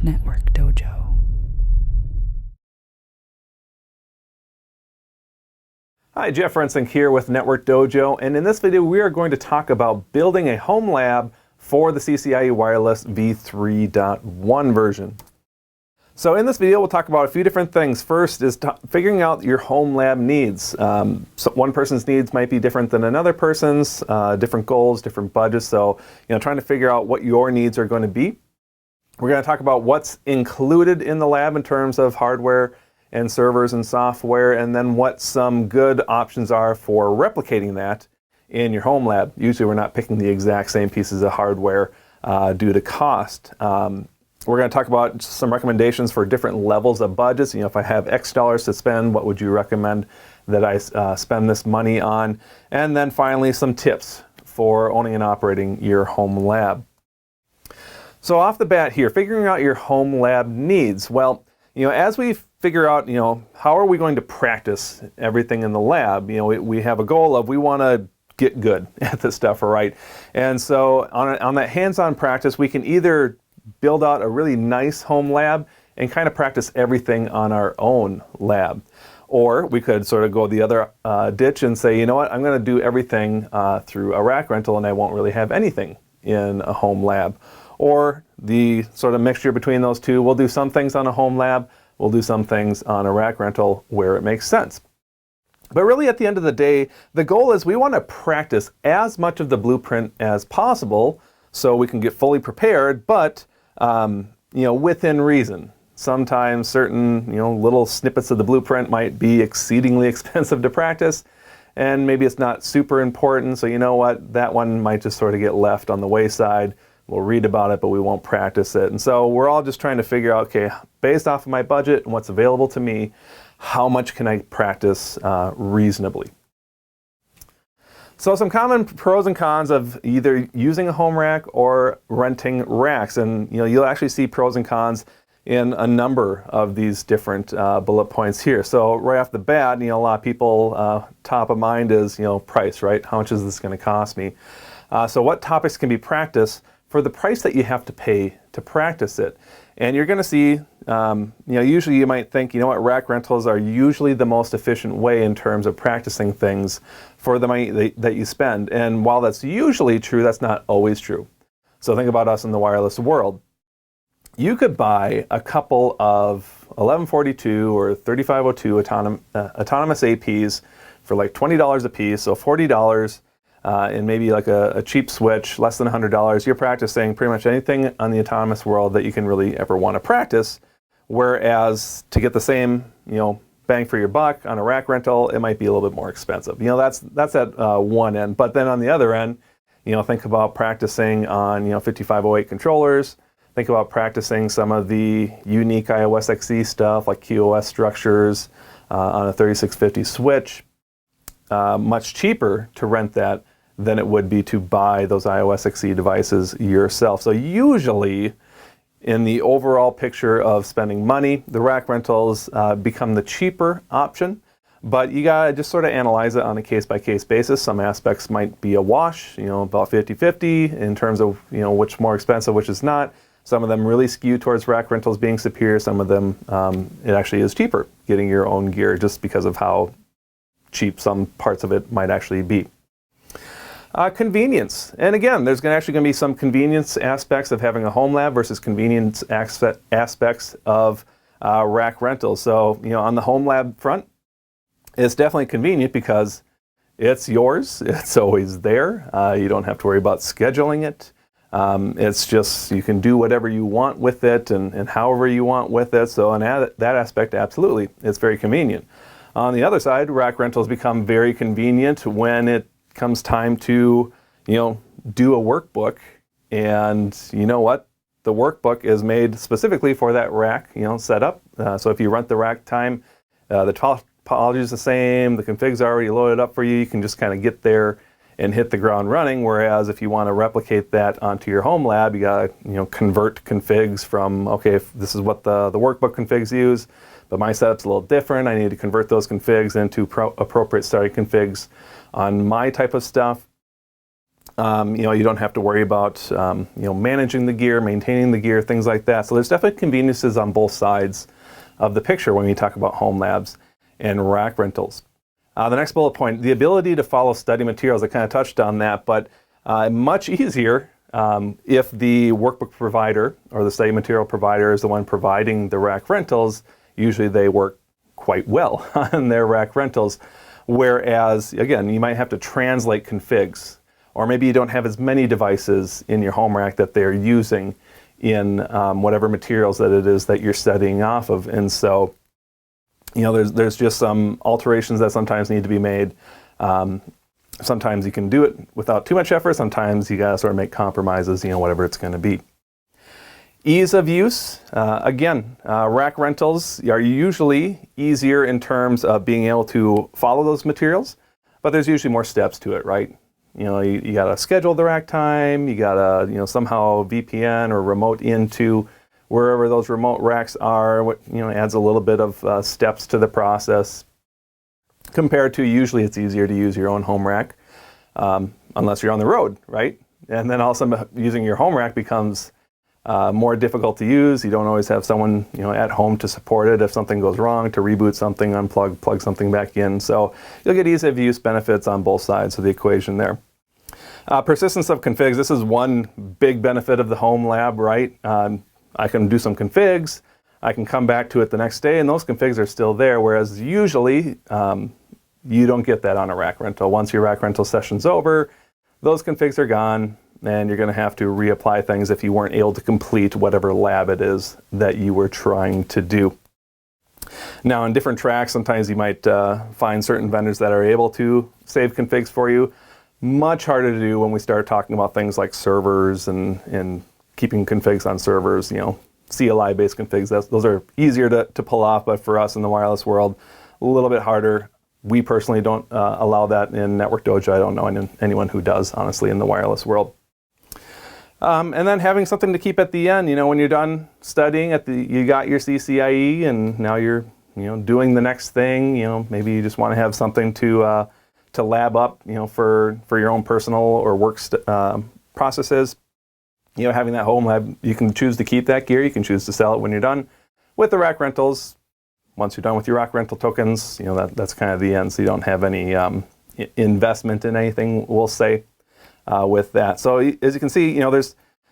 Network Dojo. Hi, Jeff Rensing here with Network Dojo, and in this video we are going to talk about building a home lab for the CCIE Wireless v3.1 version. So in this video we'll talk about a few different things. First is figuring out your home lab needs. So one person's needs might be different than another person's, different goals, different budgets, so trying to figure out what your needs are going to be. We're going to talk about what's included in the lab in terms of hardware and servers and software, and then what some good options are for replicating that in your home lab. Usually we're not picking the exact same pieces of hardware due to cost. We're going to talk about some recommendations for different levels of budgets. If I have X dollars to spend, what would you recommend that I spend this money on? And then finally, some tips for owning and operating your home lab. So off the bat here, figuring out your home lab needs. Well, as we figure out, how are we going to practice everything in the lab? We have a goal of we want to get good at this stuff, right? And so on that hands-on practice, we can either build out a really nice home lab and kind of practice everything on our own lab. Or we could sort of go the other ditch and say, I'm going to do everything through a rack rental and I won't really have anything in a home lab. Or the sort of mixture between those two, we'll do some things on a home lab, we'll do some things on a rack rental where it makes sense. But really at the end of the day, the goal is we want to practice as much of the blueprint as possible so we can get fully prepared, but within reason. Sometimes certain little snippets of the blueprint might be exceedingly expensive to practice, and maybe it's not super important, so that one might just sort of get left on the wayside. We'll read about it, but we won't practice it. And so we're all just trying to figure out, okay, based off of my budget and what's available to me, how much can I practice reasonably? So some common pros and cons of either using a home rack or renting racks. And you'll actually see pros and cons in a number of these different bullet points here. So right off the bat, a lot of people, top of mind is, price, right? How much is this going to cost me? So what topics can be practiced for the price that you have to pay to practice it? And you're going to see, usually you might think, rack rentals are usually the most efficient way in terms of practicing things for the money that you spend. And while that's usually true, that's not always true. So think about us in the wireless world. You could buy a couple of 1142 or 3502 autonomous APs for like $20 a piece, so $40. And maybe like a cheap switch, less than $100, you're practicing pretty much anything on the autonomous world that you can really ever want to practice. Whereas to get the same, bang for your buck on a rack rental, it might be a little bit more expensive. That's at one end. But then on the other end, think about practicing on 5508 controllers. Think about practicing some of the unique ESXi stuff like QoS structures on a 3650 switch. Much cheaper to rent that than it would be to buy those ESXi devices yourself. So usually, in the overall picture of spending money, the rack rentals become the cheaper option, but you gotta just sort of analyze it on a case-by-case basis. Some aspects might be a wash, about 50-50 in terms of which more expensive, which is not. Some of them really skew towards rack rentals being superior. Some of them, it actually is cheaper getting your own gear just because of how cheap some parts of it might actually be. Convenience. And again, there's actually going to be some convenience aspects of having a home lab versus convenience aspects of rack rentals. So, on the home lab front, it's definitely convenient because it's yours. It's always there. You don't have to worry about scheduling it. It's just, you can do whatever you want with it and however you want with it. So on that aspect, absolutely, it's very convenient. On the other side, rack rentals become very convenient when it comes time to, do a workbook. And you know what? The workbook is made specifically for that rack, setup. So if you rent the rack time, the topology is the same, the config's already loaded up for you. You can just kind of get there and hit the ground running. Whereas if you want to replicate that onto your home lab, you got to, convert configs from, okay, if this is what the workbook configs use, but my setup's a little different. I need to convert those configs into appropriate starting configs on my type of stuff. You don't have to worry about managing the gear, maintaining the gear, things like that. So there's definitely conveniences on both sides of the picture when we talk about home labs and rack rentals. The next bullet point, the ability to follow study materials. I kind of touched on that, but much easier if the workbook provider or the study material provider is the one providing the rack rentals. Usually they work quite well on their rack rentals. Whereas, again, you might have to translate configs, or maybe you don't have as many devices in your home rack that they're using in whatever materials that it is that you're studying off of. And so, there's just some alterations that sometimes need to be made. Sometimes you can do it without too much effort. Sometimes you gotta sort of make compromises, whatever it's gonna be. Ease of use, rack rentals are usually easier in terms of being able to follow those materials, but there's usually more steps to it, right? You gotta schedule the rack time, you gotta, somehow VPN or remote into wherever those remote racks are, adds a little bit of steps to the process. Compared to usually it's easier to use your own home rack, unless you're on the road, right? And then also using your home rack becomes more difficult to use. You don't always have someone at home to support it if something goes wrong, to reboot something, unplug, plug something back in. So you'll get ease of use benefits on both sides of the equation there. Persistence of configs. This is one big benefit of the home lab, right? I can do some configs, I can come back to it the next day, and those configs are still there, whereas usually you don't get that on a rack rental. Once your rack rental session's over, those configs are gone, and you're going to have to reapply things if you weren't able to complete whatever lab it is that you were trying to do. Now, in different tracks, sometimes you might find certain vendors that are able to save configs for you. Much harder to do when we start talking about things like servers and keeping configs on servers, CLI-based configs. Those are easier to pull off, but for us in the wireless world, a little bit harder. We personally don't allow that in Network Dojo. I don't know anyone who does, honestly, in the wireless world. And then having something to keep at the end, when you're done studying, you got your CCIE, and now you're doing the next thing. Maybe you just want to have something to lab up, for your own personal or work processes. Having that home lab, you can choose to keep that gear. You can choose to sell it when you're done. With the rack rentals, once you're done with your rack rental tokens, that's kind of the end. So you don't have any investment in anything, we'll say, with that. So as you can see,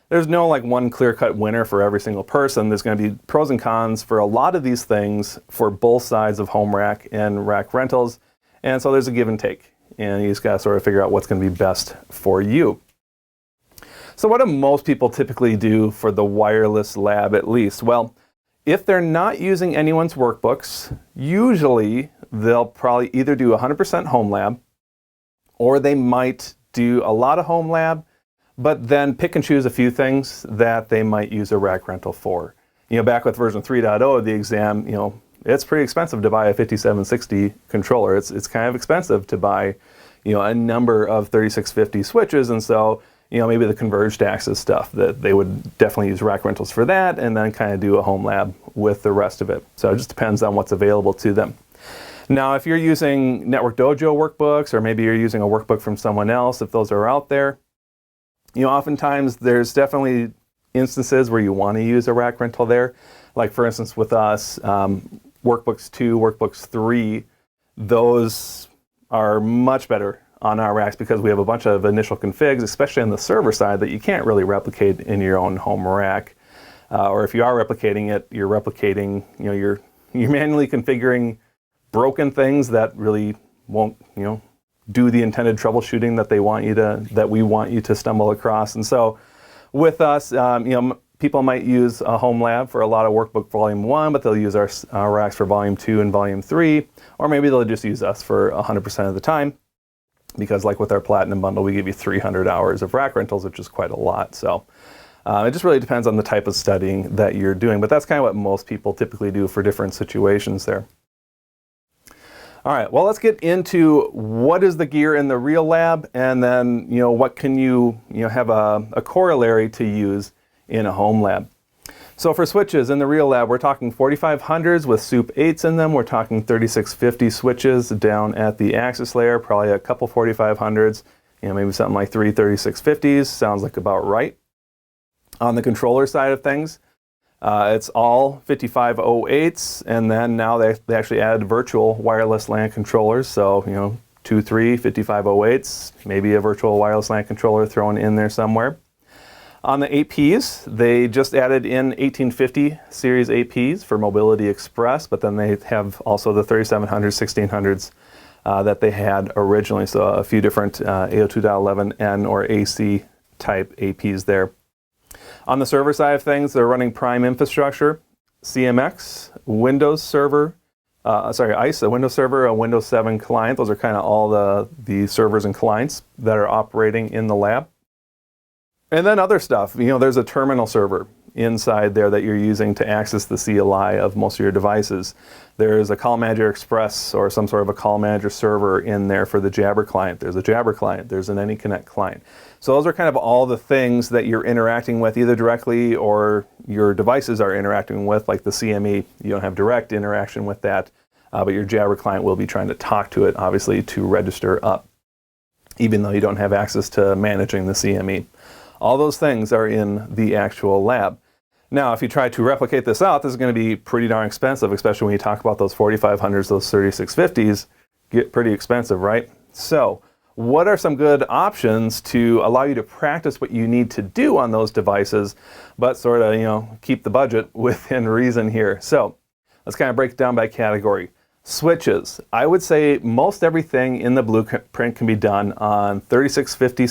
there's no one clear-cut winner for every single person. There's going to be pros and cons for a lot of these things for both sides of home rack and rack rentals. And so there's a give and take. And you just got to sort of figure out what's going to be best for you. So what do most people typically do for the wireless lab, at least? Well, if they're not using anyone's workbooks, usually they'll probably either do 100% home lab, or they might do a lot of home lab, but then pick and choose a few things that they might use a rack rental for. Back with version 3.0 of the exam, it's pretty expensive to buy a 5760 controller. It's kind of expensive to buy, a number of 3650 switches, and so maybe the converged access stuff, that they would definitely use rack rentals for that, and then kind of do a home lab with the rest of it. So it just depends on what's available to them. Now, if you're using Network Dojo workbooks, or maybe you're using a workbook from someone else, if those are out there, oftentimes there's definitely instances where you want to use a rack rental there. Like for instance with us, workbooks 2, workbooks 3, those are much better on our racks because we have a bunch of initial configs, especially on the server side, that you can't really replicate in your own home rack. Or if you are replicating it, you're replicating, you're manually configuring broken things that really won't, do the intended troubleshooting that we want you to stumble across. And so with us, people might use a home lab for a lot of workbook volume 1, but they'll use our racks for volume 2 and volume 3, or maybe they'll just use us for 100% of the time. Because like with our Platinum bundle, we give you 300 hours of rack rentals, which is quite a lot. So it just really depends on the type of studying that you're doing. But that's kind of what most people typically do for different situations there. All right, well, let's get into what is the gear in the real lab, and then what can you have a corollary to use in a home lab. So for switches in the real lab, we're talking 4500s with SOUP 8s in them. We're talking 3650 switches down at the access layer, probably a couple 4500s maybe something like 3 3650s sounds like about right. On the controller side of things, it's all 5508s, and then now they actually added virtual wireless LAN controllers. So, 2, 3 5508s, maybe a virtual wireless LAN controller thrown in there somewhere. On the APs, they just added in 1850 series APs for Mobility Express, but then they have also the 3700s, 1600s that they had originally. So a few different AO2.11n or AC type APs there. On the server side of things, they're running Prime infrastructure, CMX, Windows Server, ICE, a Windows Server, a Windows 7 client. Those are kind of all the servers and clients that are operating in the lab. And then other stuff, there's a terminal server inside there that you're using to access the CLI of most of your devices. There's a Call Manager Express or some sort of a Call Manager server in there for the Jabber client. There's a Jabber client. There's an AnyConnect client. So those are kind of all the things that you're interacting with either directly or your devices are interacting with, like the CME. You don't have direct interaction with that, but your Jabber client will be trying to talk to it, obviously, to register up, even though you don't have access to managing the CME. All those things are in the actual lab. Now, if you try to replicate this out, this is going to be pretty darn expensive, especially when you talk about those 4500s, those 3650s, get pretty expensive, right? So, what are some good options to allow you to practice what you need to do on those devices, but sort of, keep the budget within reason here? So, let's kind of break it down by category. Switches. I would say most everything in the blueprint can be done on 3560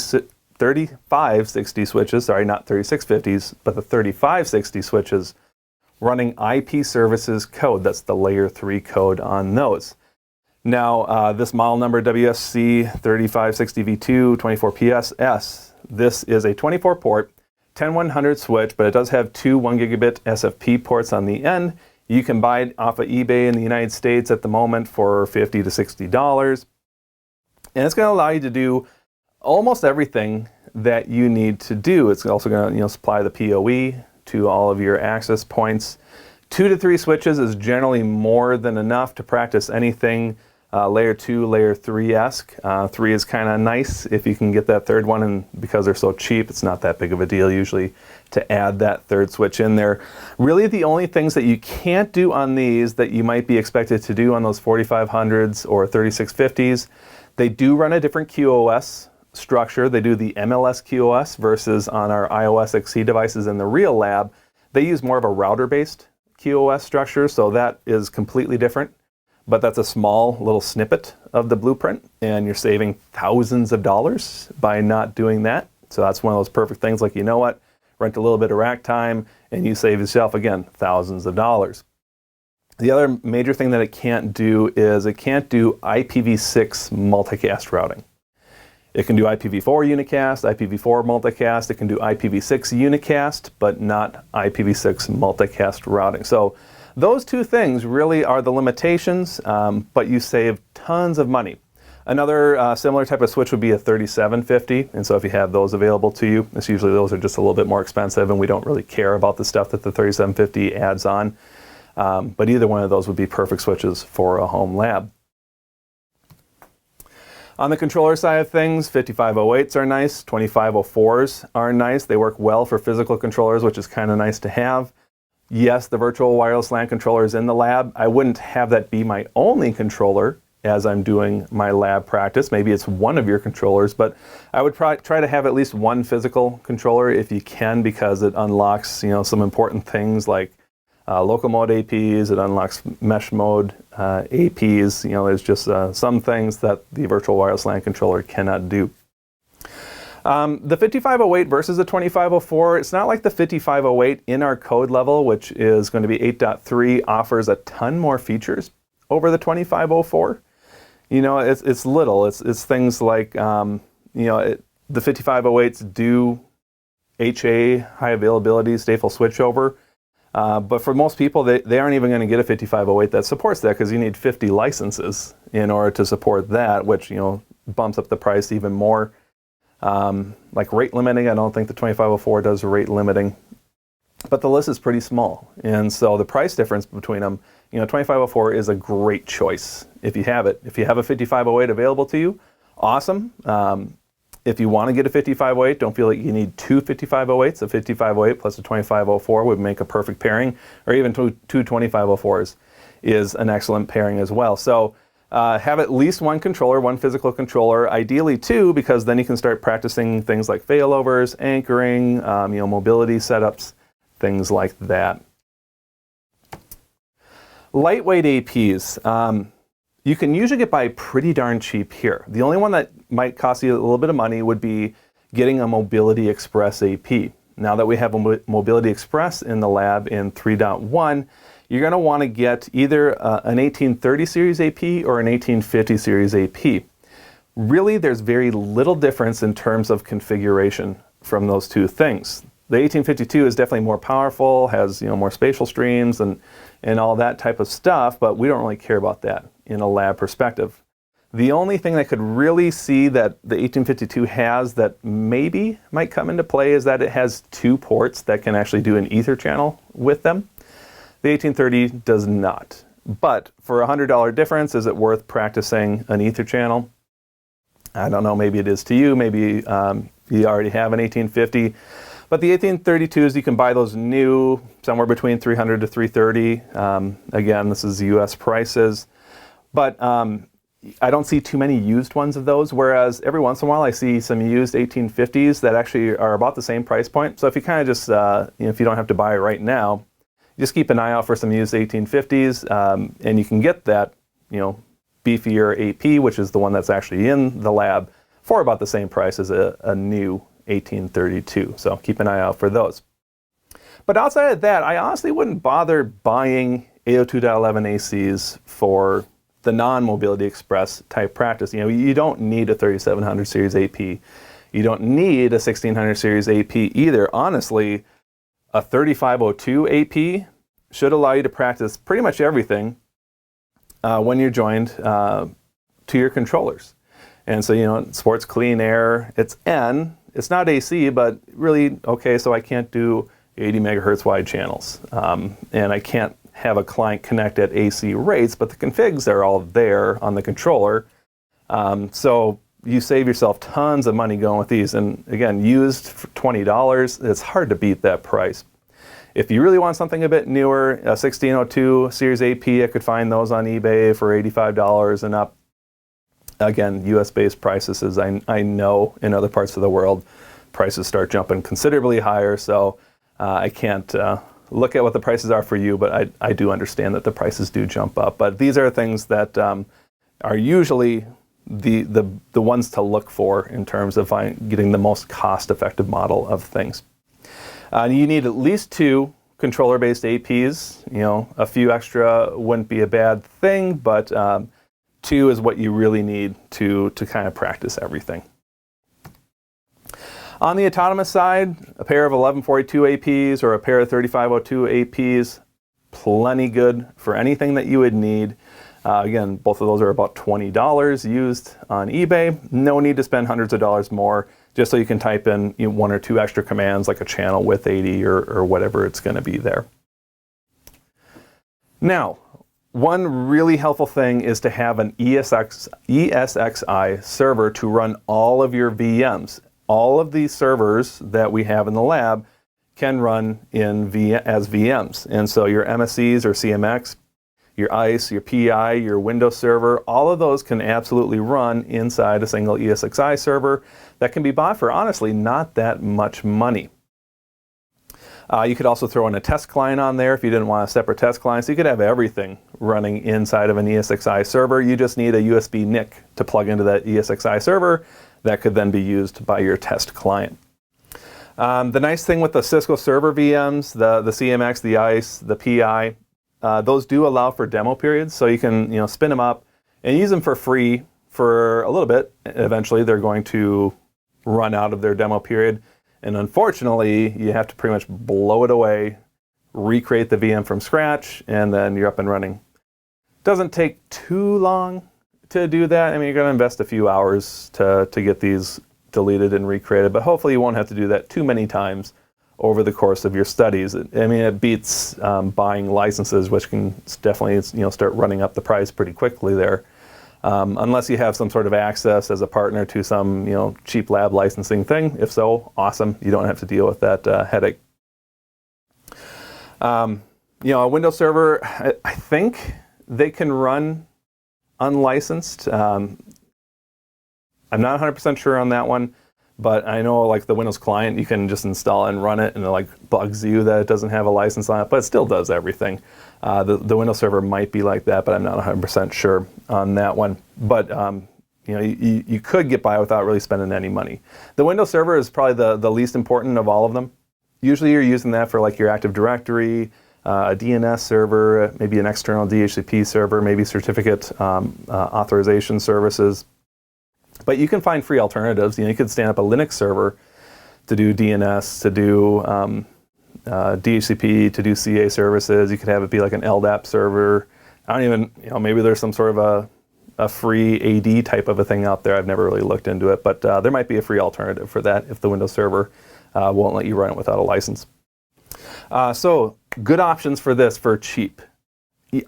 switches, sorry, not 3650s, but the 3560 switches running IP services code. That's the layer 3 code on those. Now, this model number WSC 3560V2 24PSS, this is a 24-port 10100 switch, but it does have two 1 gigabit SFP ports on the end. You can buy it off of eBay in the United States at the moment for $50 to $60. And it's going to allow you to do almost everything that you need to do. It's also going to supply the PoE to all of your access points. 2 to 3 switches is generally more than enough to practice anything layer 2, layer 3-esque. 3 is kind of nice if you can get that third one, and because they're so cheap, it's not that big of a deal usually to add that third switch in there. Really, the only things that you can't do on these that you might be expected to do on those 4500s or 3650s, they do run a different QoS structure. They do the MLS QoS versus on our ESXi devices in the real lab, they use more of a router-based QoS structure, so that is completely different. But that's a small little snippet of the blueprint, and you're saving thousands of dollars by not doing that. So that's one of those perfect things, like, rent a little bit of rack time, and you save yourself, again, thousands of dollars. The other major thing that it can't do is it can't do IPv6 multicast routing. It can do IPv4 unicast, IPv4 multicast. It can do IPv6 unicast, but not IPv6 multicast routing. So those two things really are the limitations, but you save tons of money. Another similar type of switch would be a 3750, and so if you have those available to you, it's usually those are just a little bit more expensive, and we don't really care about the stuff that the 3750 adds on. But either one of those would be perfect switches for a home lab. On the controller side of things, 5508s are nice, 2504s are nice. They work well for physical controllers, which is kind of nice to have. Yes, the virtual wireless LAN controller is in the lab. I wouldn't have that be my only controller as I'm doing my lab practice. Maybe it's one of your controllers, but I would try to have at least one physical controller if you can, because it unlocks some important things like local mode APs, it unlocks mesh mode APs. There's just some things that the virtual wireless LAN controller cannot do. The 5508 versus the 2504, it's not like the 5508 in our code level, which is going to be 8.3, offers a ton more features over the 2504. It's little. It's things like, the 5508s do HA, high availability, stateful switchover. But for most people, they aren't even going to get a 5508 that supports that, because you need 50 licenses in order to support that, which bumps up the price even more. Like rate limiting, I don't think the 2504 does rate limiting, but the list is pretty small, and so the price difference between them, 2504 is a great choice if you have it. If you have a 5508 available to you, awesome. If you want to get a 5508, don't feel like you need two 5508s. A 5508 plus a 2504 would make a perfect pairing, or even two 2504s is an excellent pairing as well. So have at least one controller, one physical controller, ideally two, because then you can start practicing things like failovers, anchoring, mobility setups, things like that. Lightweight APs. You can usually get by pretty darn cheap here. The only one that might cost you a little bit of money would be getting a Mobility Express AP. Now that we have a Mobility Express in the lab in 3.1, you're going to want to get either an 1830 series AP or an 1850 series AP. Really, there's very little difference in terms of configuration from those two things. The 1852 is definitely more powerful, has more spatial streams and all that type of stuff, but we don't really care about that in a lab perspective. The only thing that could really see that the 1852 has that maybe might come into play is that it has two ports that can actually do an ether channel with them. The 1830 does not. But for a $100 difference, is it worth practicing an ether channel? I don't know, maybe it is to you, maybe you already have an 1850. But the 1832s, you can buy those new, somewhere between $300 to $330. Again, this is US prices. But I don't see too many used ones of those, whereas every once in a while I see some used 1850s that actually are about the same price point. So if you kind of just, if you don't have to buy it right now, just keep an eye out for some used 1850s, and you can get that, beefier AP, which is the one that's actually in the lab, for about the same price as a new 1832. So keep an eye out for those. But outside of that, I honestly wouldn't bother buying 802.11 ACs for the non-Mobility Express type practice. You don't need a 3700 series AP. You don't need a 1600 series AP either. Honestly, a 3502 AP should allow you to practice pretty much everything when you're joined to your controllers. And so, sports clean air, it's N. It's not AC, but really, okay, so I can't do 80 megahertz wide channels. And I can't have a client connect at AC rates, but the configs are all there on the controller. So you save yourself tons of money going with these. And again, used for $20, it's hard to beat that price. If you really want something a bit newer, a 1602 series AP, I could find those on eBay for $85 and up. Again, US-based prices, as I know in other parts of the world, prices start jumping considerably higher. So I can't look at what the prices are for you, but I do understand that the prices do jump up. But these are things that are usually the ones to look for in terms of getting the most cost-effective model of things. You need at least two controller-based APs. A few extra wouldn't be a bad thing, but two is what you really need to kind of practice everything. On the autonomous side, a pair of 1142 APs or a pair of 3502 APs, plenty good for anything that you would need. Again, both of those are about $20 used on eBay. No need to spend hundreds of dollars more, just so you can type in one or two extra commands like a channel width 80 or whatever it's going to be there. Now, one really helpful thing is to have an ESXi server to run all of your VMs. All of these servers that we have in the lab can run as VMs. And so your MSCs or CMX, your ICE, your PI, your Windows server, all of those can absolutely run inside a single ESXi server that can be bought for, honestly, not that much money. You could also throw in a test client on there if you didn't want a separate test client. So you could have everything running inside of an ESXi server. You just need a USB NIC to plug into that ESXi server that could then be used by your test client. The nice thing with the Cisco server VMs, the CMX, the ICE, the PI, those do allow for demo periods. So you can spin them up and use them for free for a little bit. Eventually they're going to run out of their demo period. And unfortunately, you have to pretty much blow it away, recreate the VM from scratch, and then you're up and running. Doesn't take too long to do that. I mean, you're going to invest a few hours to get these deleted and recreated, but hopefully you won't have to do that too many times over the course of your studies. It beats buying licenses, which can definitely start running up the price pretty quickly there. unless you have some sort of access as a partner to some cheap lab licensing thing. If so, awesome. You don't have to deal with that headache. A Windows server, I think they can run unlicensed. I'm not 100% sure on that one, but I know like the Windows client, you can just install and run it, and it like bugs you that it doesn't have a license on it, but it still does everything. The Windows server might be like that, but I'm not 100% sure on that one. But you could get by without really spending any money. The Windows server is probably the least important of all of them. Usually you're using that for like your Active Directory, a DNS server, maybe an external DHCP server, maybe certificate authorization services. But you can find free alternatives. You could stand up a Linux server to do DNS, to do DHCP, to do CA services. You could have it be like an LDAP server. I don't even, maybe there's some sort of a free AD type of a thing out there. I've never really looked into it, but there might be a free alternative for that if the Windows server won't let you run it without a license. So good options for this for cheap.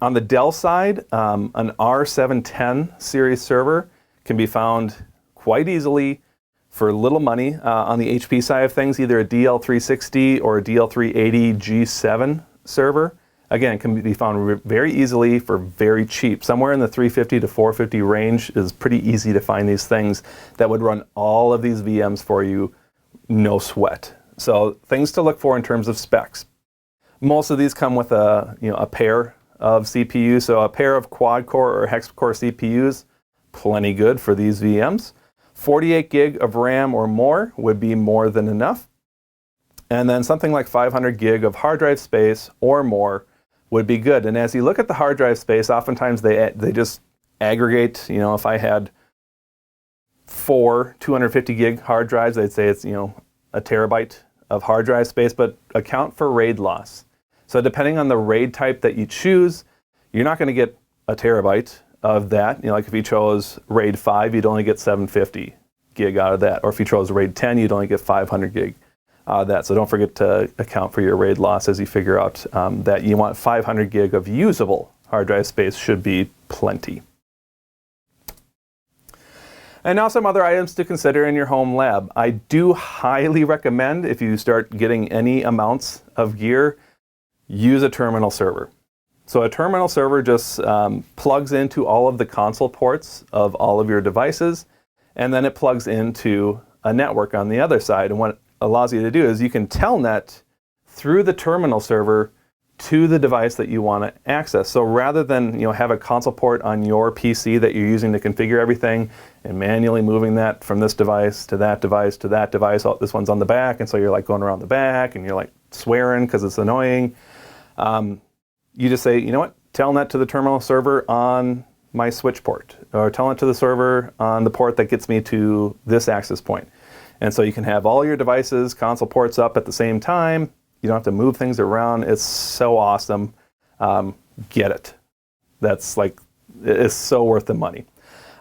On the Dell side, an R710 series server can be found quite easily for little money. On the HP side of things, either a DL360 or a DL380 G7 server, again, can be found very easily for very cheap. Somewhere in the $350 to $450 range is pretty easy to find these things that would run all of these VMs for you, no sweat. So things to look for in terms of specs. Most of these come with a pair of CPUs, so a pair of quad-core or hex-core CPUs, plenty good for these VMs. 48 gig of RAM or more would be more than enough. And then something like 500 gig of hard drive space or more would be good. And as you look at the hard drive space, oftentimes they just aggregate. If I had 4 250 gig hard drives, they'd say it's a terabyte of hard drive space, but account for RAID loss. So depending on the RAID type that you choose, you're not going to get a terabyte of that. Like if you chose RAID 5, you'd only get 750 gig out of that. Or if you chose RAID 10, you'd only get 500 gig out of that. So don't forget to account for your RAID loss as you figure out that you want 500 gig of usable hard drive space should be plenty. And now some other items to consider in your home lab. I do highly recommend, if you start getting any amounts of gear, use a terminal server. So a terminal server just plugs into all of the console ports of all of your devices, and then it plugs into a network on the other side. And what it allows you to do is you can telnet through the terminal server to the device that you want to access. So rather than have a console port on your PC that you're using to configure everything and manually moving that from this device to that device to that device, oh, this one's on the back, and so you're like going around the back and you're like swearing because it's annoying. You just say, telnet to the terminal server on my switch port, or telnet to the server on the port that gets me to this access point. And so you can have all your devices, console ports up at the same time. You don't have to move things around. It's so awesome. Get it. It's so worth the money.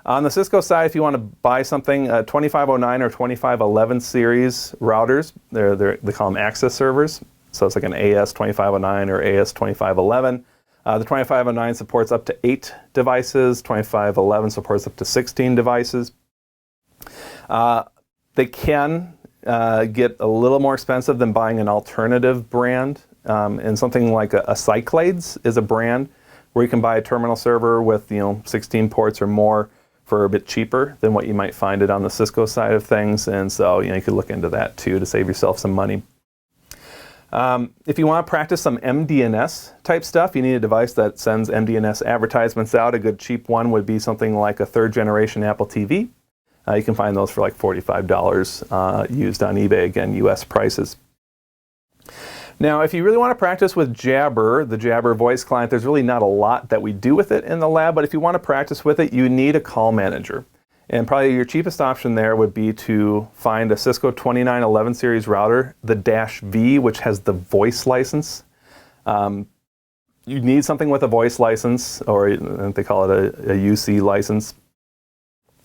On the Cisco side, if you want to buy something, 2509 or 2511 series routers, they call them access servers. So it's like an AS2509 or AS2511. The 2509 supports up to 8 devices. 2511 supports up to 16 devices. They can get a little more expensive than buying an alternative brand. And something like a Cyclades is a brand where you can buy a terminal server with 16 ports or more for a bit cheaper than what you might find it on the Cisco side of things. And so you could look into that too to save yourself some money. If you want to practice some MDNS type stuff, you need a device that sends MDNS advertisements out. A good cheap one would be something like a 3rd generation Apple TV. You can find those for like $45 used on eBay, again, US prices. Now, if you really want to practice with Jabber, the Jabber voice client, there's really not a lot that we do with it in the lab, but if you want to practice with it, you need a call manager. And probably your cheapest option there would be to find a Cisco 2911 series router, the -V, which has the voice license. You need something with a voice license, or they call it a UC license.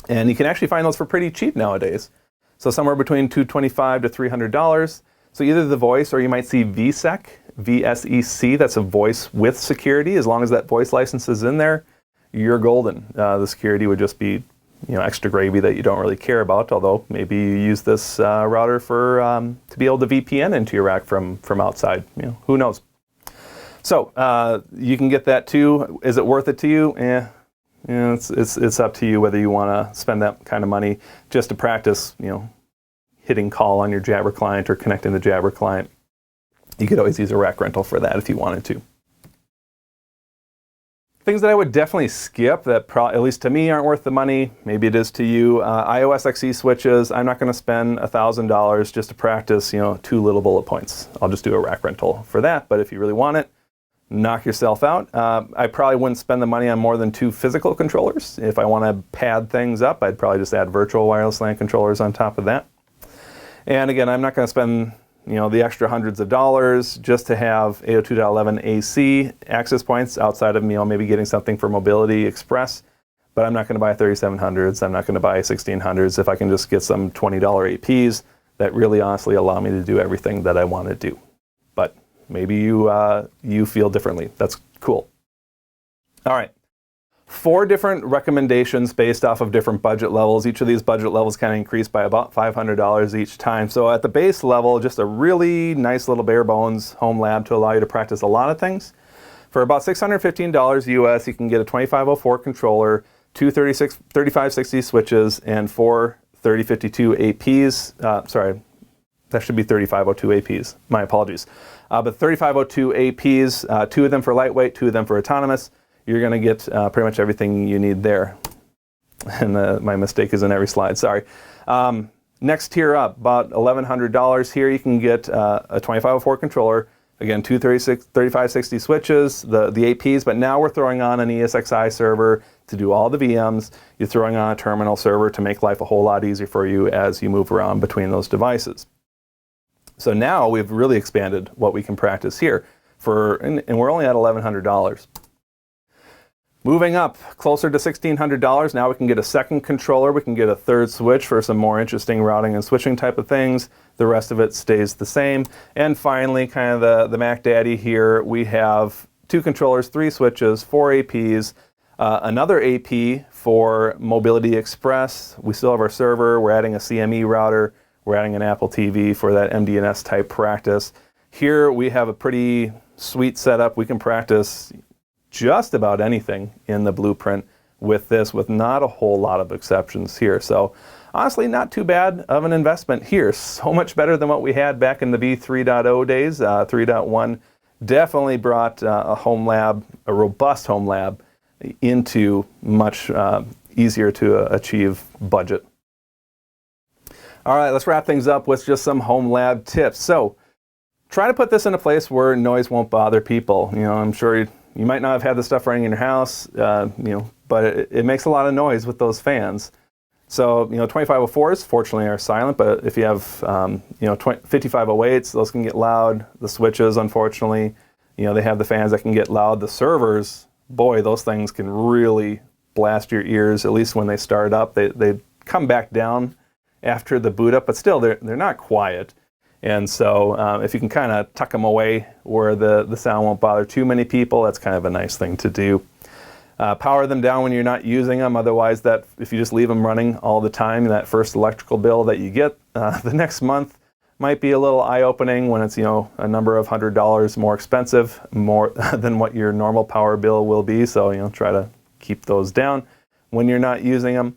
And you can actually find those for pretty cheap nowadays. So somewhere between $225 to $300. So either the voice, or you might see VSEC, VSEC, that's a voice with security. As long as that voice license is in there, you're golden. The security would just be extra gravy that you don't really care about, although maybe you use this router for to be able to VPN into your rack from outside. Who knows? So you can get that too. Is it worth it to you? It's up to you whether you want to spend that kind of money just to practice, hitting call on your Jabber client or connecting the Jabber client. You could always use a rack rental for that if you wanted to. Things that I would definitely skip that at least to me aren't worth the money, maybe it is to you, ESXi switches. I'm not going to spend $1,000 just to practice 2 little bullet points. I'll just do a rack rental for that, but if you really want it, knock yourself out. I probably wouldn't spend the money on more than 2 physical controllers. If I want to pad things up, I'd probably just add virtual wireless LAN controllers on top of that. And again, I'm not going to spend the extra hundreds of dollars just to have 802.11 AC access points outside of maybe getting something for Mobility Express. But I'm not going to buy 3700s. I'm not going to buy 1600s if I can just get some $20 APs that really honestly allow me to do everything that I want to do. But maybe you feel differently. That's cool. All right. 4 different recommendations based off of different budget levels. Each of these budget levels kind of increase by about $500 each time. So at the base level, just a really nice little bare bones home lab to allow you to practice a lot of things. For about $615 US, you can get a 2504 controller, 2 3560 switches, and 4 3052 APs. Sorry, that should be 3502 APs. My apologies. But 3502 APs, 2 of them for lightweight, 2 of them for autonomous. You're going to get pretty much everything you need there. And my mistake is in every slide, sorry. Next tier up, about $1,100 here, you can get a 2504 controller. Again, 2 3560 switches, the APs, but now we're throwing on an ESXi server to do all the VMs. You're throwing on a terminal server to make life a whole lot easier for you as you move around between those devices. So now we've really expanded what we can practice here, and we're only at $1,100. Moving up closer to $1,600, now we can get a second controller. We can get a third switch for some more interesting routing and switching type of things. The rest of it stays the same. And finally, kind of the Mac Daddy here, we have 2 controllers, 3 switches, 4 APs, another AP for Mobility Express. We still have our server. We're adding a CME router. We're adding an Apple TV for that MDNS type practice. Here we have a pretty sweet setup. We can practice just about anything in the blueprint with this, with not a whole lot of exceptions here. So honestly, not too bad of an investment here. So much better than what we had back in the v3.0 days. 3.1 definitely brought a home lab, a robust home lab, into much easier to achieve budget. All right, let's wrap things up with just some home lab tips. So try to put this in a place where noise won't bother people. I'm sure you might not have had the stuff running in your house, but it makes a lot of noise with those fans. So, 2504s fortunately are silent, but if you have, 5508s, those can get loud. The switches, unfortunately, they have the fans that can get loud. The servers, boy, those things can really blast your ears, at least when they start up. They come back down after the boot up, but still, they're not quiet. And so if you can kind of tuck them away where the sound won't bother too many people, that's kind of a nice thing to do. Power them down when you're not using them. Otherwise, if you just leave them running all the time, that first electrical bill that you get the next month might be a little eye-opening when it's a number of $100 more expensive, more than what your normal power bill will be. So try to keep those down when you're not using them.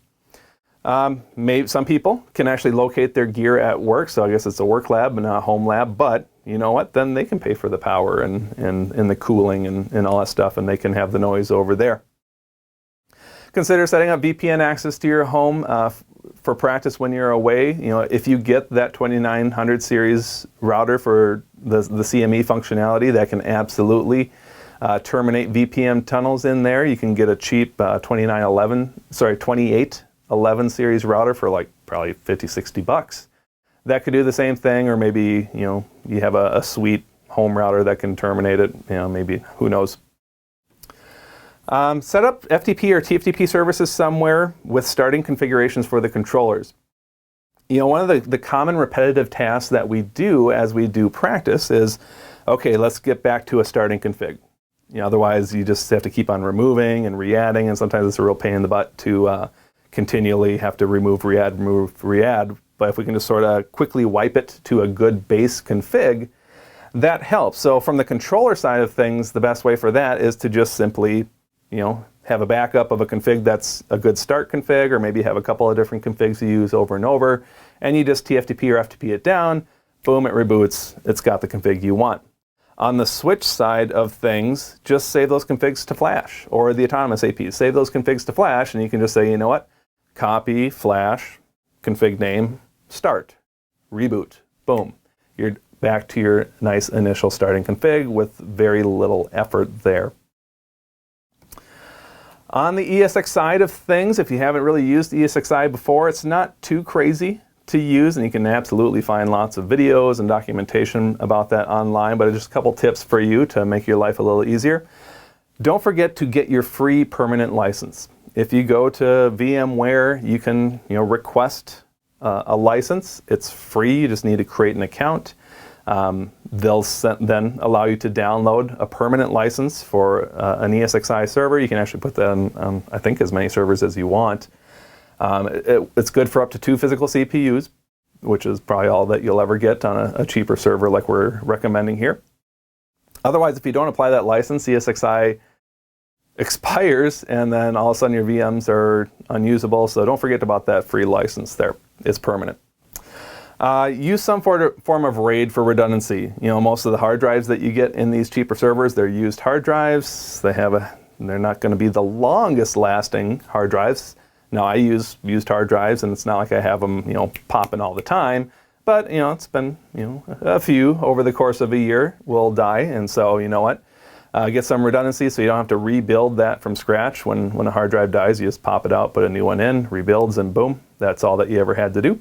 Maybe some people can actually locate their gear at work, so I guess it's a work lab and not a home lab, but you know what, then they can pay for the power and the cooling and all that stuff, and they can have the noise over there. Consider setting up VPN access to your home for practice when you're away. If you get that 2900 series router for the CME functionality, that can absolutely terminate VPN tunnels in there. You can get a cheap 2811 series router for like probably $50-$60. That could do the same thing, or maybe you have a sweet home router that can terminate it. Maybe, who knows. Set up FTP or TFTP services somewhere with starting configurations for the controllers. One of the common repetitive tasks that we do as we do practice is, okay, let's get back to a starting config. Otherwise, you just have to keep on removing and re-adding, and sometimes it's a real pain in the butt to continually have to remove, re-add. But if we can just sort of quickly wipe it to a good base config, that helps. So from the controller side of things, the best way for that is to just simply, have a backup of a config that's a good start config, or maybe have a couple of different configs you use over and over, and you just TFTP or FTP it down, boom, it reboots, it's got the config you want. On the switch side of things, just save those configs to flash, or the autonomous APs. Save those configs to flash, and you can just say, you know what, copy, flash, config name, start, reboot, boom. You're back to your nice initial starting config with very little effort there. On the ESX side of things, if you haven't really used ESXi before, it's not too crazy to use, and you can absolutely find lots of videos and documentation about that online, but just a couple tips for you to make your life a little easier. Don't forget to get your free permanent license. If you go to VMware, you can request a license. It's free. You just need to create an account. They'll then allow you to download a permanent license for an ESXi server. You can actually put that on, I think, as many servers as you want. It's good for up to 2 physical CPUs, which is probably all that you'll ever get on a cheaper server like we're recommending here. Otherwise, if you don't apply that license, ESXi expires, and then all of a sudden your VMs are unusable. So don't forget about that free license there. It's permanent. Use some form of RAID for redundancy. Most of the hard drives that you get in these cheaper servers, they're used hard drives. They're not going to be the longest lasting hard drives. Now, I use used hard drives, and it's not like I have them, popping all the time. But, it's been, a few over the course of a year will die. And so, you know what? Get some redundancy so you don't have to rebuild that from scratch. When a hard drive dies, you just pop it out, put a new one in, rebuilds, and boom. That's all that you ever had to do.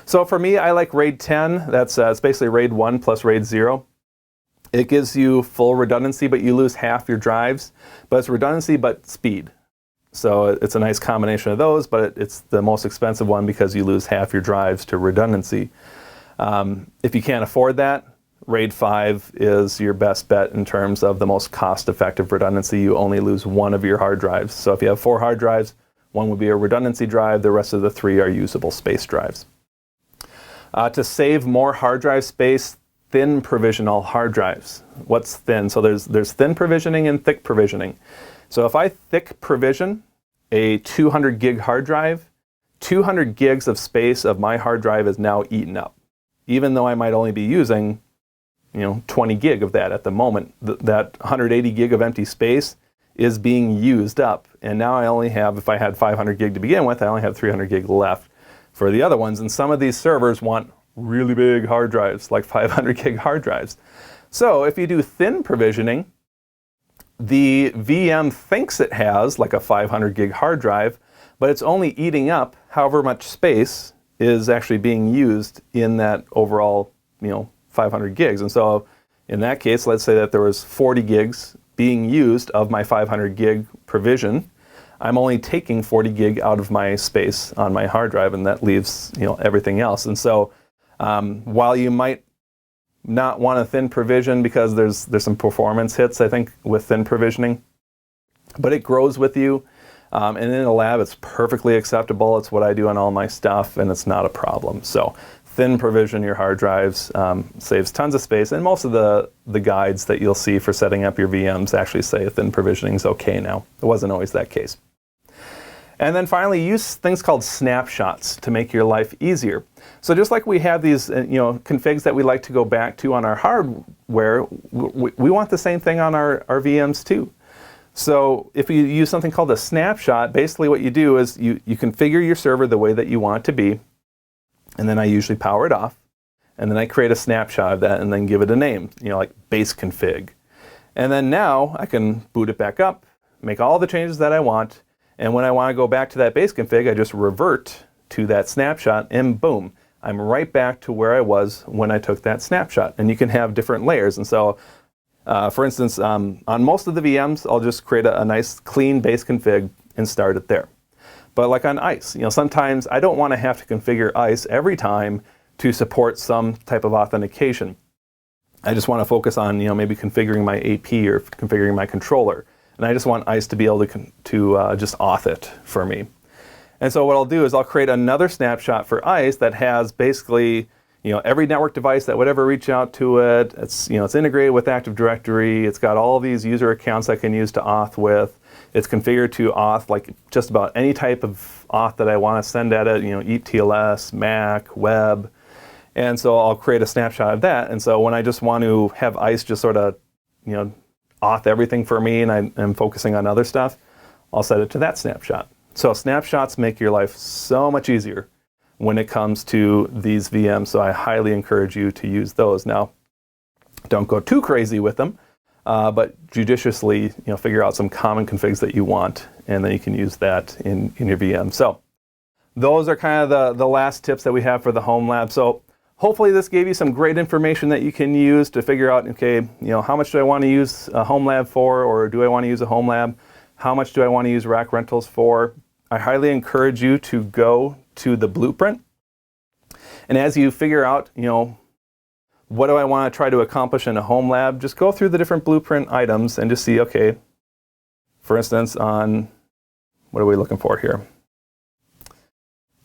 So for me, I like RAID 10. It's basically RAID 1 plus RAID 0. It gives you full redundancy, but you lose half your drives. But it's redundancy, but speed. So it's a nice combination of those, but it's the most expensive one because you lose half your drives to redundancy. If you can't afford that, RAID 5 is your best bet in terms of the most cost-effective redundancy. You only lose one of your hard drives. So if you have 4 hard drives, one would be a redundancy drive. The rest of the 3 are usable space drives. To save more hard drive space, thin provision all hard drives. What's thin? So there's thin provisioning and thick provisioning. So if I thick provision a 200 gig hard drive, 200 gigs of space of my hard drive is now eaten up. Even though I might only be using 20 gig of that at the moment, that 180 gig of empty space is being used up. And now I only have, if I had 500 gig to begin with, I only have 300 gig left for the other ones. And some of these servers want really big hard drives, like 500 gig hard drives. So if you do thin provisioning, the VM thinks it has like a 500 gig hard drive, but it's only eating up however much space is actually being used in that overall 500 gigs. And so in that case, let's say that there was 40 gigs being used of my 500 gig provision. I'm only taking 40 gig out of my space on my hard drive, and that leaves everything else. And so while you might not want a thin provision because there's some performance hits, I think, with thin provisioning, but it grows with you. And in a lab, it's perfectly acceptable. It's what I do on all my stuff, and it's not a problem. So thin provision your hard drives, saves tons of space, and most of the guides that you'll see for setting up your VMs actually say thin provisioning is okay now. It wasn't always that case. And then finally, use things called snapshots to make your life easier. So just like we have these configs that we like to go back to on our hardware, we want the same thing on our VMs too. So if you use something called a snapshot, basically what you do is you configure your server the way that you want it to be, and then I usually power it off, and then I create a snapshot of that and then give it a name, like base config. And then now I can boot it back up, make all the changes that I want, and when I want to go back to that base config, I just revert to that snapshot, and boom, I'm right back to where I was when I took that snapshot. And you can have different layers. And so, for instance, on most of the VMs, I'll just create a nice clean base config and start it there. But like on ICE, sometimes I don't want to have to configure ICE every time to support some type of authentication. I just want to focus on, maybe configuring my AP or configuring my controller. And I just want ICE to be able to just auth it for me. And so what I'll do is I'll create another snapshot for ICE that has basically, every network device that would ever reach out to it. It's, it's integrated with Active Directory. It's got all these user accounts I can use to auth with. It's configured to auth like just about any type of auth that I want to send at it, EAT TLS, Mac, web. And so I'll create a snapshot of that. And so when I just want to have ICE just sort of, auth everything for me and I'm focusing on other stuff, I'll set it to that snapshot. So snapshots make your life so much easier when it comes to these VMs. So I highly encourage you to use those. Now, don't go too crazy with them, but judiciously, figure out some common configs that you want, and then you can use that in your VM. So those are kind of the last tips that we have for the home lab. So hopefully this gave you some great information that you can use to figure out, okay, how much do I want to use a home lab for, or do I want to use a home lab? How much do I want to use rack rentals for? I highly encourage you to go to the blueprint. And as you figure out, what do I want to try to accomplish in a home lab, just go through the different blueprint items and just see, okay, for instance, on, what are we looking for here?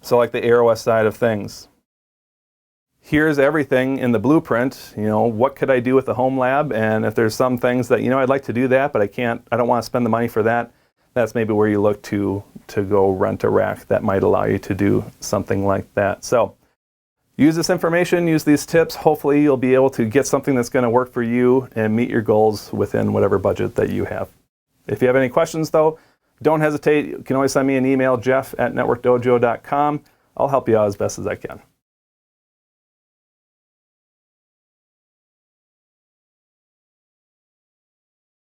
So like the AROS side of things. Here's everything in the blueprint, what could I do with the home lab? And if there's some things that, I'd like to do that, but I don't want to spend the money for that, that's maybe where you look to go rent a rack that might allow you to do something like that. So use this information, use these tips. Hopefully you'll be able to get something that's going to work for you and meet your goals within whatever budget that you have. If you have any questions though, don't hesitate. You can always send me an email, jeff@networkdojo.com. I'll help you out as best as I can.